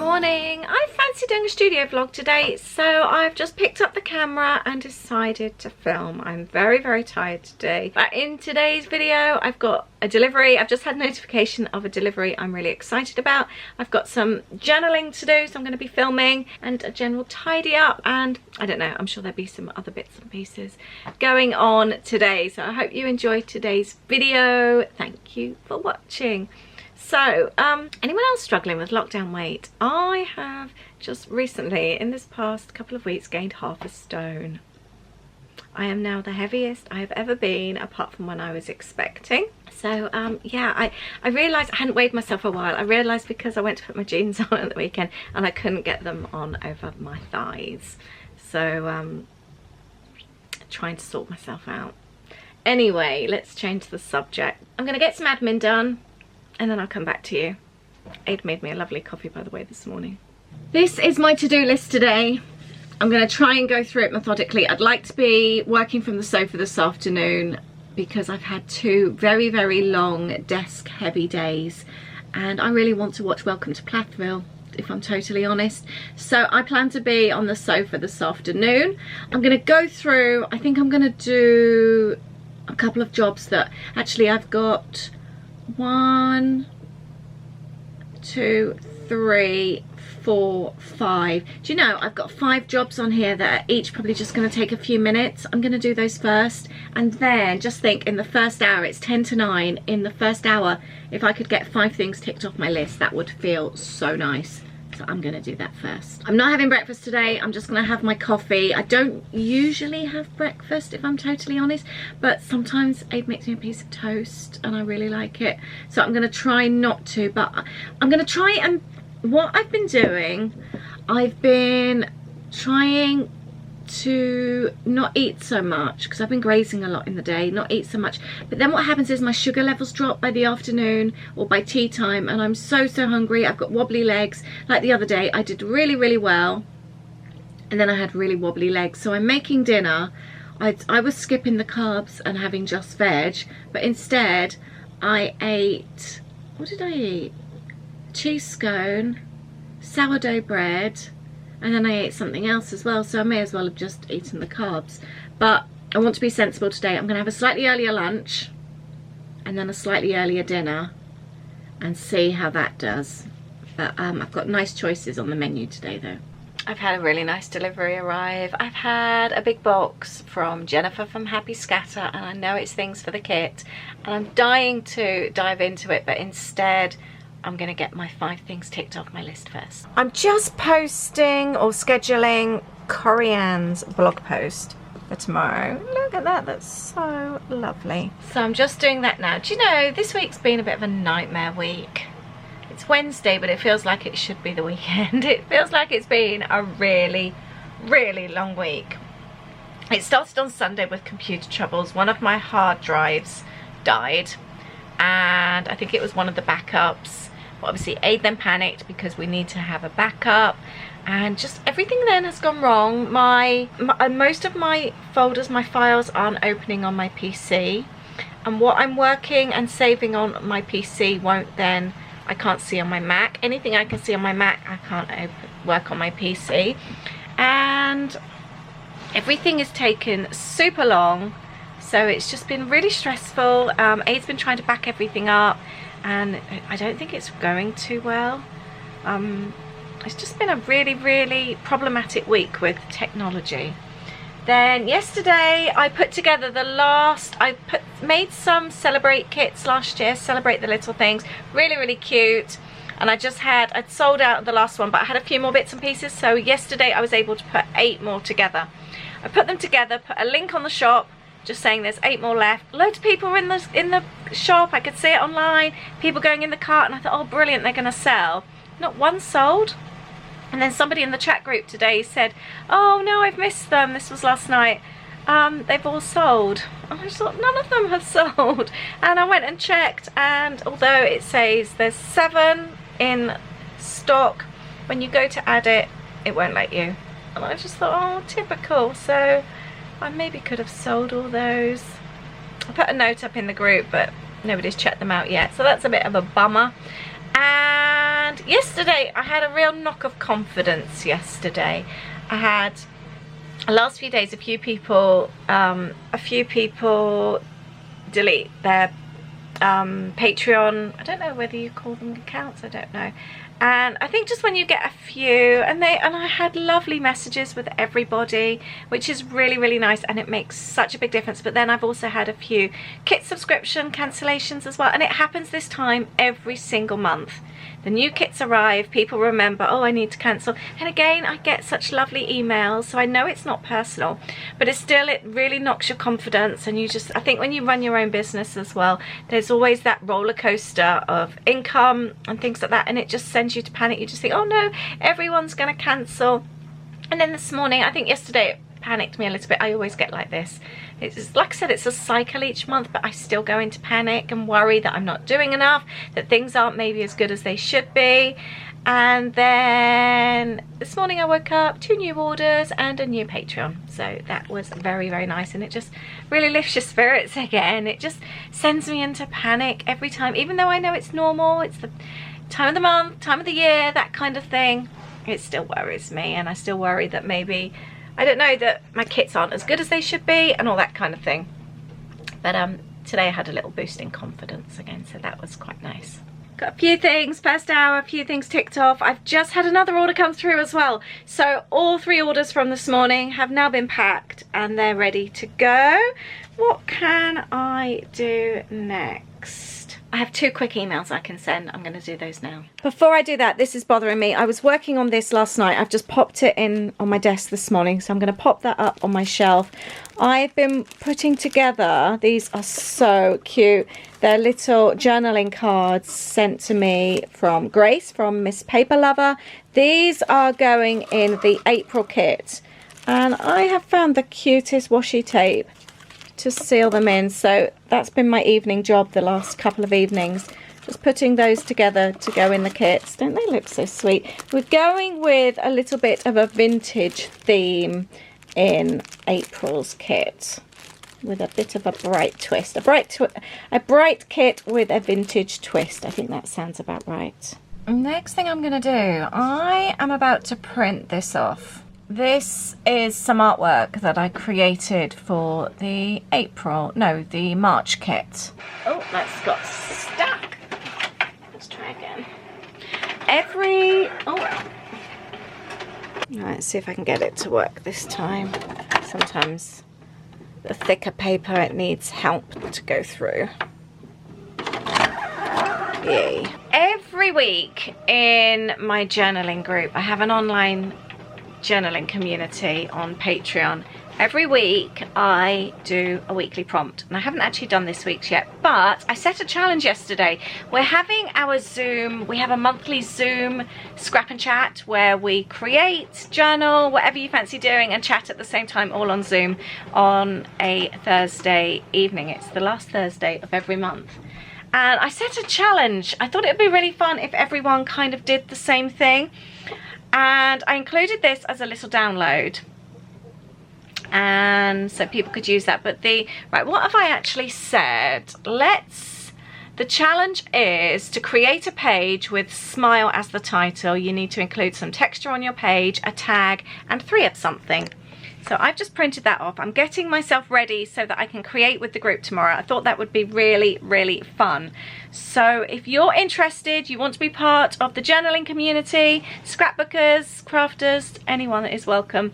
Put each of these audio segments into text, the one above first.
morning. I fancy doing a studio vlog today, so I've just picked up the camera and decided to film. I'm very tired today, but in today's video I've got a delivery. I've just had notification of a delivery I'm really excited about. I've got some journaling to do, so I'm going to be filming, and a general tidy up, and I don't know, I'm sure there'll be some other bits and pieces going on today. So I hope you enjoyed today's video. Thank you for watching. So, anyone else struggling with lockdown weight? I have just recently, in this past couple of weeks, gained half a stone. I am now the heaviest I have ever been, apart from when I was expecting. So, yeah, I realised I hadn't weighed myself a while. I realised because I went to put my jeans on at the weekend and I couldn't get them on over my thighs. So, trying to sort myself out. Anyway, let's change the subject. I'm going to get some admin done, and then I'll come back to you. Aid made me a lovely coffee, by the way, this morning. This is my to-do list today. I'm going to try and go through it methodically. I'd like to be working from the sofa this afternoon because I've had two very long desk heavy days, and I really want to watch Welcome to Plathville, if I'm totally honest. So I plan to be on the sofa this afternoon. I'm going to go through, I think I'm going to do a couple of jobs that actually I've got 1, 2, 3, 4, 5. Do you know, I've got 5 jobs on here that are each probably just going to take a few minutes. I'm going to do those first, and then just think, in the first hour, it's 10 to 9, in the first hour, if I could get 5 things ticked off my list, that would feel so nice. So I'm going to do that first. I'm not having breakfast today. I'm just going to have my coffee. I don't usually have breakfast, if I'm totally honest, but sometimes Abe makes me a piece of toast and I really like it. So I'm going to try not to, but I'm going to try, and what I've been doing, I've been trying to not eat so much because I've been grazing a lot in the day, not eat so much, but then what happens is my sugar levels drop by the afternoon or by tea time, and I'm so hungry. I've got wobbly legs. Like the other day I did really well, and then I had really wobbly legs, so I'm making dinner. I was skipping the carbs and having just veg, but instead I ate, what did I eat? Cheese scone, sourdough bread, and then I ate something else as well, so I may as well have just eaten the carbs. But I want to be sensible today. I'm going to have a slightly earlier lunch and then a slightly earlier dinner and see how that does. But I've got nice choices on the menu today though. I've had a really nice delivery arrive. I've had a big box from Jennifer from Happy Scatter, and I know it's things for the kit, and I'm dying to dive into it, but instead I'm going to get my 5 things ticked off my list first. I'm just posting or scheduling Corianne's blog post for tomorrow. Look at that, that's so lovely. So I'm just doing that now. Do you know, this week's been a bit of a nightmare week. It's Wednesday, but it feels like it should be the weekend. It feels like it's been a really long week. It started on Sunday with computer troubles. One of my hard drives died, and I think it was one of the backups. Obviously Aid then panicked because we need to have a backup, and just everything then has gone wrong. Most of my folders, my files aren't opening on my PC, and what I'm working and saving on my PC won't then, I can't see on my Mac. Anything I can see on my Mac I can't work on my PC, and everything is taken super long, so it's just been really stressful. Aid's been trying to back everything up, and I don't think it's going too well. It's just been a really problematic week with technology. Then yesterday I put together the last, made some Celebrate kits last year, Celebrate the Little Things, really cute, and I'd sold out the last one, but I had a few more bits and pieces, so yesterday I was able to put 8 more together. I put them together, put a link on the shop just saying there's 8 more left. Loads of people were in the shop. I could see it online, people going in the cart, and I thought, oh brilliant, they're gonna sell. Not one sold. And then somebody in the chat group today said, oh no, I've missed them, this was last night, they've all sold. And I just thought, none of them have sold. And I went and checked, and although it says there's 7 in stock, when you go to add it, it won't let you. And I just thought, oh, typical. So I maybe could have sold all those. I put a note up in the group, but nobody's checked them out yet, so that's a bit of a bummer. And yesterday I had a real knock of confidence yesterday. I had, the last few days, a few people delete their Patreon, I don't know whether you call them accounts, I don't know. And I think just when you get a few, and I had lovely messages with everybody, which is really, really nice, and it makes such a big difference. But then I've also had a few kit subscription cancellations as well, and it happens this time every single month. The new kits arrive, people remember, oh, I need to cancel. And again, I get such lovely emails, so I know it's not personal, but it's still, it really knocks your confidence. And you just, I think when you run your own business as well, there's always that roller coaster of income and things like that, and it just sends you to panic. You just think, oh no, everyone's gonna cancel. And then this morning, I think yesterday, it panicked me a little bit. I always get like this. It's like I said, it's a cycle each month, but I still go into panic and worry that I'm not doing enough, that things aren't maybe as good as they should be. And then this morning I woke up, 2 new orders and a new Patreon, so that was very, very nice, and it just really lifts your spirits again. It just sends me into panic every time, even though I know it's normal, it's the time of the month, time of the year, that kind of thing. It still worries me, and I still worry that maybe, I don't know, that my kits aren't as good as they should be and all that kind of thing. But today I had a little boost in confidence again, so that was quite nice. Got a few things, first hour, a few things ticked off. I've just had another order come through as well. So all 3 orders from this morning have now been packed and they're ready to go. What can I do next? I have 2 quick emails I can send. I'm going to do those now. Before I do that, this is bothering me. I was working on this last night. I've just popped it in on my desk this morning, so I'm going to pop that up on my shelf. I've been putting together, these are so cute. They're little journaling cards sent to me from Grace, from Miss Paper Lover. These are going in the April kit, and I have found the cutest washi tape to seal them in, so that's been my evening job the last couple of evenings, just putting those together to go in the kits. Don't they look so sweet? We're going with a little bit of a vintage theme in April's kit, with a bit of a bright twist, a bright kit with a vintage twist. I think that sounds about right. Next thing I'm going to do, I am about to print this off. This is some artwork that I created for the the March kit. Oh, that's got stuck. Let's try again. Let's see if I can get it to work this time. Sometimes the thicker paper, it needs help to go through. Yay. Every week in my journaling group, I have an online journaling community on Patreon. Every week I do a weekly prompt, and I haven't actually done this week's yet, but I set a challenge yesterday. We're having our Zoom, we have a monthly Zoom scrap and chat where we create, journal, whatever you fancy doing, and chat at the same time, all on Zoom on a Thursday evening. It's the last Thursday of every month. And I set a challenge. I thought it would be really fun if everyone kind of did the same thing. And I included this as a little download, and so people could use that. But right, what have I actually said? The challenge is to create a page with Smile as the title. You need to include some texture on your page, a tag, and 3 of something. So I've just printed that off. I'm getting myself ready so that I can create with the group tomorrow. I thought that would be really, really fun. So if you're interested, you want to be part of the journaling community, scrapbookers, crafters, anyone is welcome.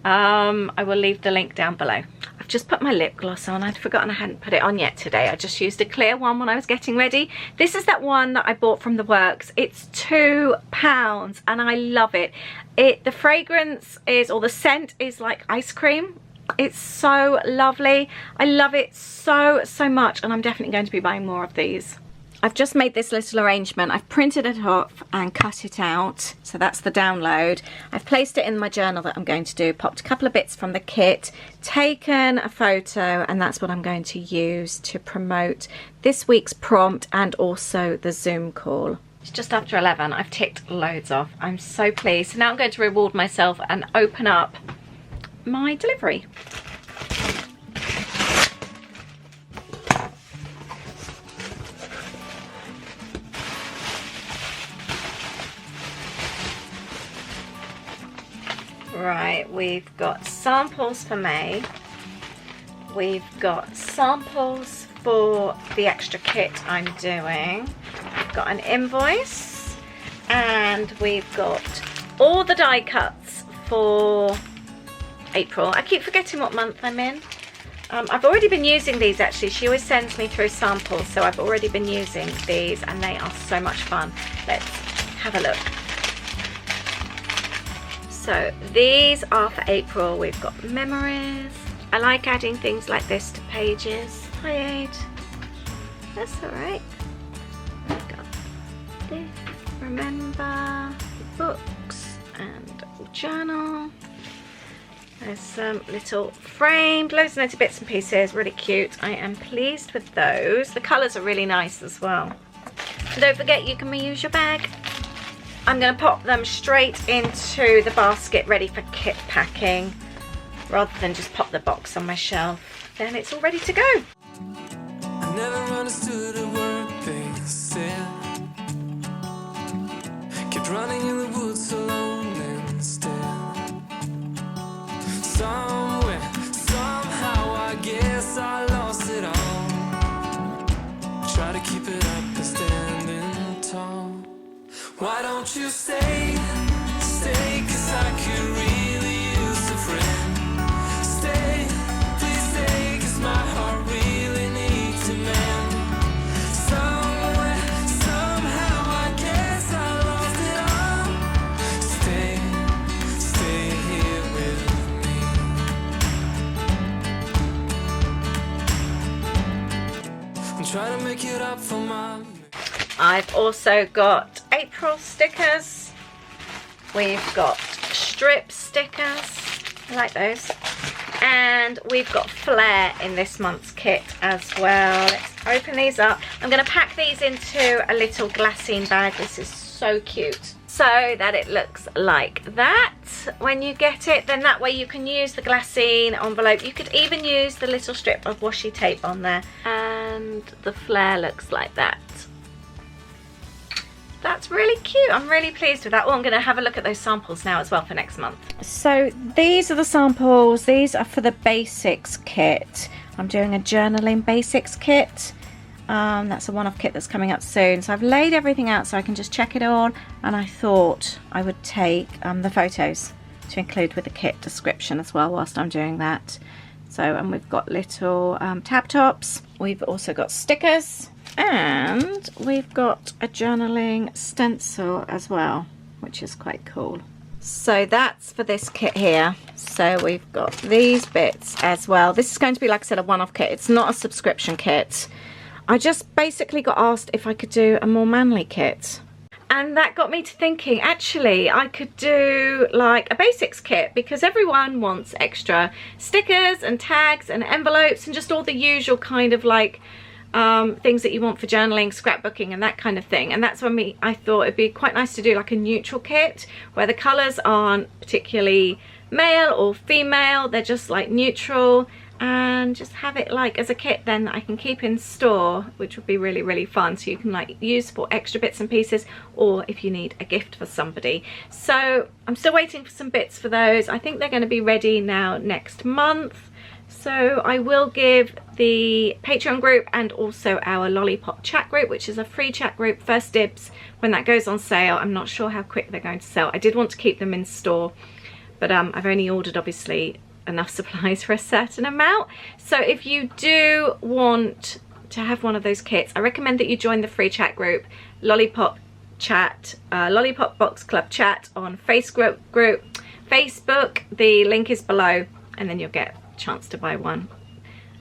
I will leave the link down below. I've just put my lip gloss on. I'd forgotten I hadn't put it on yet today. I just used a clear one when I was getting ready. This is that one that I bought from the works. It's £2 and I love it. The fragrance is, or the scent is like ice cream. It's so lovely. I love it so, so much, and I'm definitely going to be buying more of these. I've just made this little arrangement. I've printed it off and cut it out. So that's the download. I've placed it in my journal that I'm going to do, popped a couple of bits from the kit, taken a photo, and that's what I'm going to use to promote this week's prompt and also the Zoom call. It's just after 11. I've ticked loads off. I'm so pleased. So now I'm going to reward myself and open up my delivery. Right, we've got samples for May. We've got samples for the extra kit I'm doing. We've got an invoice, and we've got all the die cuts for April. I keep forgetting what month I'm in. I've already been using these actually. She always sends me through samples, so I've already been using these and they are so much fun. Let's have a look. So these are for April. We've got memories. I like adding things like this to pages. Hi Aid. That's alright. We've got this. Remember, books and journal. There's some little framed, loads of little bits and pieces, really cute. I am pleased with those. The colours are really nice as well. And don't forget you can reuse your bag. I'm going to pop them straight into the basket ready for kit packing, rather than just pop the box on my shelf. Then it's all ready to go. I never understood a word they said. Kept running in the woods alone instead. Somewhere, somehow, I guess I lost it all. Try to keep it up and standing tall. Why don't you stay, stay, 'cause I could really use a friend. Stay, please stay, 'cause my heart really needs a man. Somewhere, somehow, I guess I lost it all. Stay, stay here with me. I'm trying to make it up for my... I've also got April stickers. We've got strip stickers. I like those. And we've got flair in this month's kit as well. Let's open these up. I'm going to pack these into a little glassine bag. This is so cute. So that it looks like that when you get it. Then that way you can use the glassine envelope. You could even use the little strip of washi tape on there. And the flair looks like that. That's really cute. I'm really pleased with that. Oh, I'm going to have a look at those samples now as well for next month. So these are the samples. These are for the basics kit. I'm doing a journaling basics kit. That's a one-off kit that's coming up soon. So I've laid everything out so I can just check it all. And I thought I would take the photos to include with the kit description as well whilst I'm doing that. So, and we've got little tab tops. We've also got stickers. And we've got a journaling stencil as well, which is quite cool. So that's for this kit here. So we've got these bits as well. This is going to be, like I said, a one-off kit. It's not a subscription kit. I just basically got asked if I could do a more manly kit. And that got me to thinking, actually, I could do like a basics kit, because everyone wants extra stickers and tags and envelopes and just all the usual kind of like things that you want for journaling, scrapbooking and that kind of thing. And that's when I thought it'd be quite nice to do like a neutral kit where the colours aren't particularly male or female, they're just like neutral, and just have it like as a kit then that I can keep in store, which would be really, really fun. So you can like use for extra bits and pieces, or if you need a gift for somebody. So I'm still waiting for some bits for those. I think they're going to be ready now next month. So I will give the Patreon group and also our Lollipop chat group, which is a free chat group, first dibs when that goes on sale. I'm not sure how quick they're going to sell. I did want to keep them in store, but I've only ordered obviously enough supplies for a certain amount. So if you do want to have one of those kits, I recommend that you join the free chat group, Lollipop chat, Lollipop Box Club chat on Facebook. The link is below, and then you'll get chance to buy one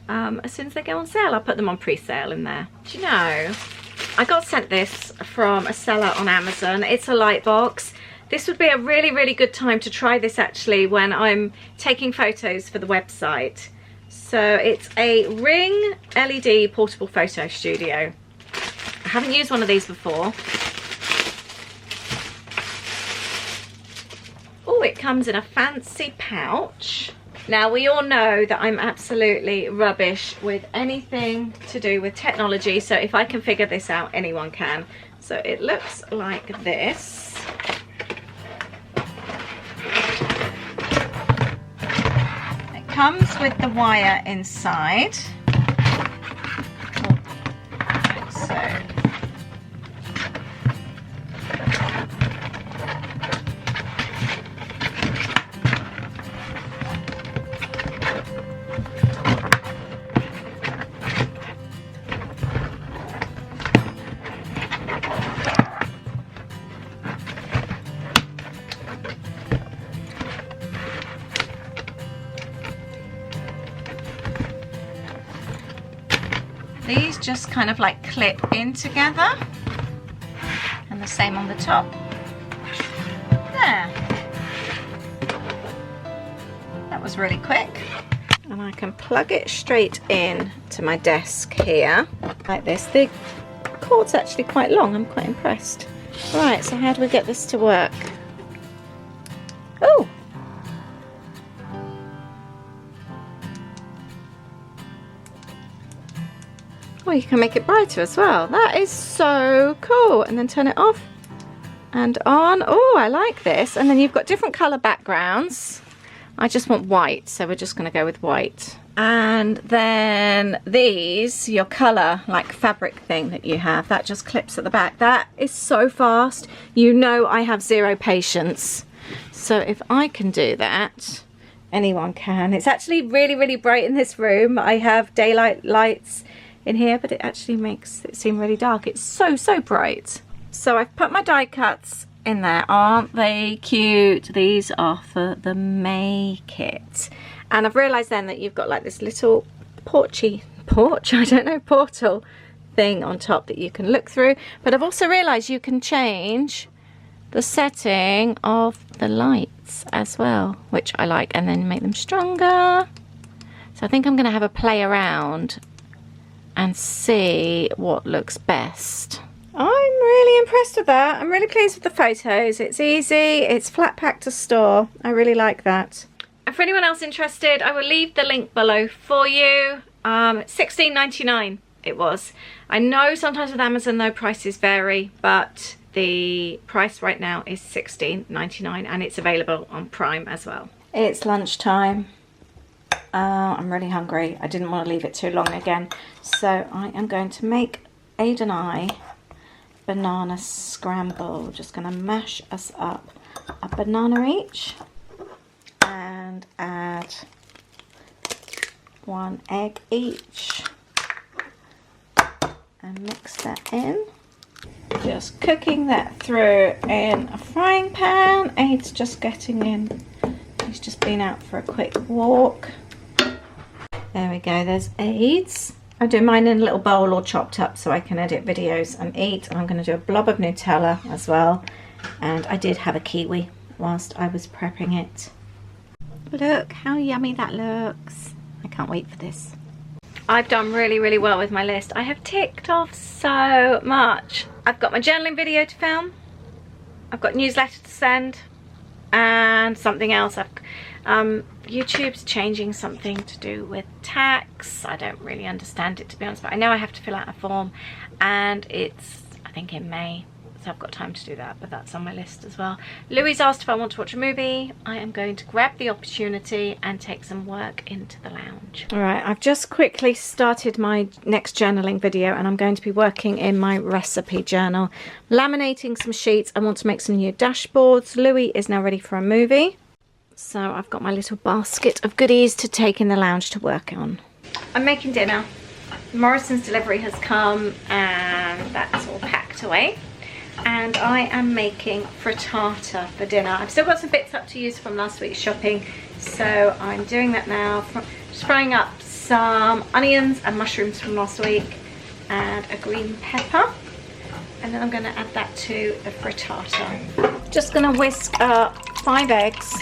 as soon as they go on sale. I'll put them on pre-sale in there. Do you know, I got sent this from a seller on Amazon. It's a light box. This would be a really, really good time to try this actually when I'm taking photos for the website. So it's a Ring LED portable photo studio. I haven't used one of these before. Oh, it comes in a fancy pouch. Now, we all know that I'm absolutely rubbish with anything to do with technology, so if I can figure this out, anyone can. So it looks like this. comes with the wire inside. So these just kind of like clip in together, and the same on the top. There. That was really quick. And I can plug it straight in to my desk here, like this. The cord's actually quite long, I'm quite impressed. Right, so how do we get this to work? Oh! Oh, you can make it brighter as well. That is so cool. And then turn it off and on. Oh, I like this. And then you've got different colour backgrounds. I just want white, so we're just going to go with white. And then these, your colour, like fabric thing that you have, that just clips at the back. That is so fast. You know I have zero patience. So if I can do that, anyone can. It's actually really, really bright in this room. I have daylight lights in here, but it actually makes it seem really dark. It's so, so bright. So I've put my die cuts in there. Aren't they cute? These are for the May kit. And I've realised then that you've got like this little portal thing on top that you can look through. But I've also realised you can change the setting of the lights as well, which I like, and then make them stronger. So I think I'm going to have a play around and see what looks best. I'm really impressed with that. I'm really pleased with the photos. It's easy, it's flat pack to store. I really like that. And for anyone else interested, I will leave the link below for you. $16.99 it was. I know sometimes with Amazon though prices vary, but the price right now is $16.99 and it's available on Prime as well. It's lunchtime. I'm really hungry. I didn't want to leave it too long again, so I am going to make Aid and I banana scramble. Just going to mash us up a banana each and add 1 egg each and mix that in. Just cooking that through in a frying pan. Aid's just getting in. He's just been out for a quick walk. There we go, there's Aid's. I do mine in a little bowl or chopped up so I can edit videos and eat. And I'm going to do a blob of Nutella as well. And I did have a kiwi whilst I was prepping it. Look how yummy that looks. I can't wait for this. I've done really, really well with my list. I have ticked off so much. I've got my journaling video to film. I've got newsletter to send. And something else. YouTube's changing something to do with tax. I don't really understand it, to be honest, but I know I have to fill out a form, and it's, I think, in May, so I've got time to do that, but that's on my list as well. Louis asked if I want to watch a movie. I am going to grab the opportunity and take some work into the lounge. All right, I've just quickly started my next journaling video, and I'm going to be working in my recipe journal, laminating some sheets. I want to make some new dashboards. Louis is now ready for a movie. So I've got my little basket of goodies to take in the lounge to work on. I'm making dinner. Morrison's delivery has come and that's all packed away. And I am making frittata for dinner. I've still got some bits up to use from last week's shopping. So I'm doing that now. Just frying up some onions and mushrooms from last week and a green pepper. And then I'm going to add that to the frittata. Just going to whisk up 5 eggs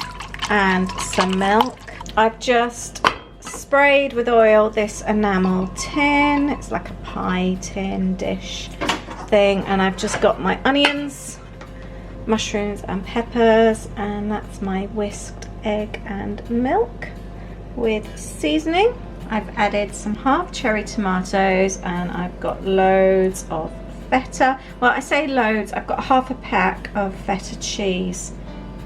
and some milk. I've just sprayed with oil this enamel tin. It's like a pie tin dish thing, and I've just got my onions, mushrooms and peppers, and that's my whisked egg and milk with seasoning. I've added some half cherry tomatoes, and I've got loads of feta. Well, I say loads, I've got half a pack of feta cheese,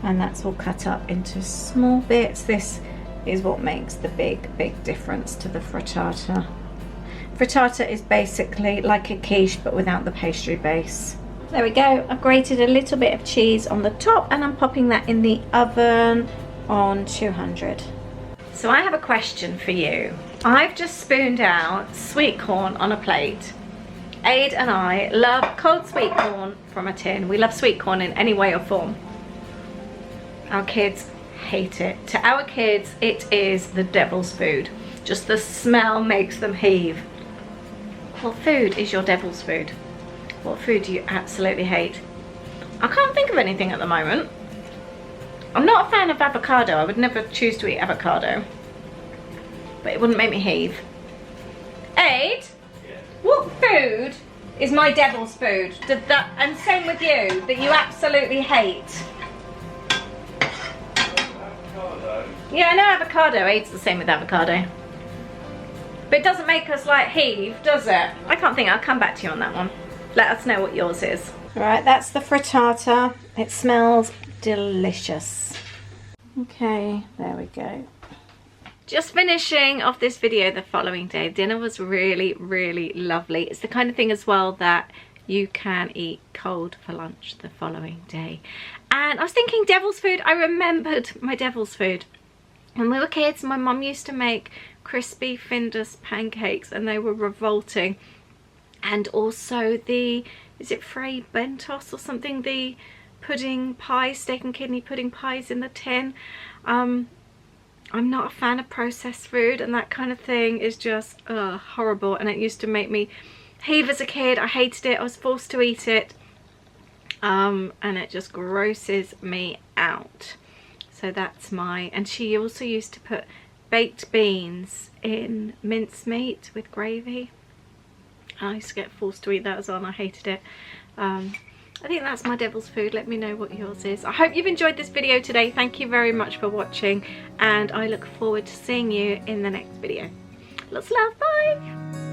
and that's all cut up into small bits. This is what makes the big difference to the frittata. Frittata is basically like a quiche but without the pastry base. There we go. I've grated a little bit of cheese on the top and I'm popping that in the oven on 200. So I have a question for you. I've just spooned out sweet corn on a plate. Aid and I love cold sweet corn from a tin. We love sweet corn in any way or form. Our kids hate it. To our kids, it is the devil's food. Just the smell makes them heave. What food is your devil's food? What food do you absolutely hate? I can't think of anything at the moment. I'm not a fan of avocado. I would never choose to eat avocado. But it wouldn't make me heave. Aid? Yeah. What food is my devil's food? And same with you, that you absolutely hate. Avocado. Yeah, I know avocado. Aid's the same with avocado. But it doesn't make us like heave, does it? I can't think. I'll come back to you on that one. Let us know what yours is. Alright, that's the frittata. It smells delicious. Okay, there we go. Just finishing off this video the following day. Dinner was really lovely. It's the kind of thing as well that you can eat cold for lunch the following day. And I was thinking devil's food. I remembered my devil's food. When we were kids, my mum used to make crispy Findus pancakes and they were revolting. And also the, is it Frey Bentos or something? The pudding pies, steak and kidney pudding pies in the tin. I'm not a fan of processed food, and that kind of thing is just horrible, and it used to make me heave as a kid. I hated it. I was forced to eat it, and it just grosses me out. So that's my, and she also used to put baked beans in mincemeat with gravy. I used to get forced to eat that as well and I hated it. I think that's my devil's food. Let me know what yours is. I hope you've enjoyed this video today. Thank you very much for watching and I look forward to seeing you in the next video. Lots of love. Bye.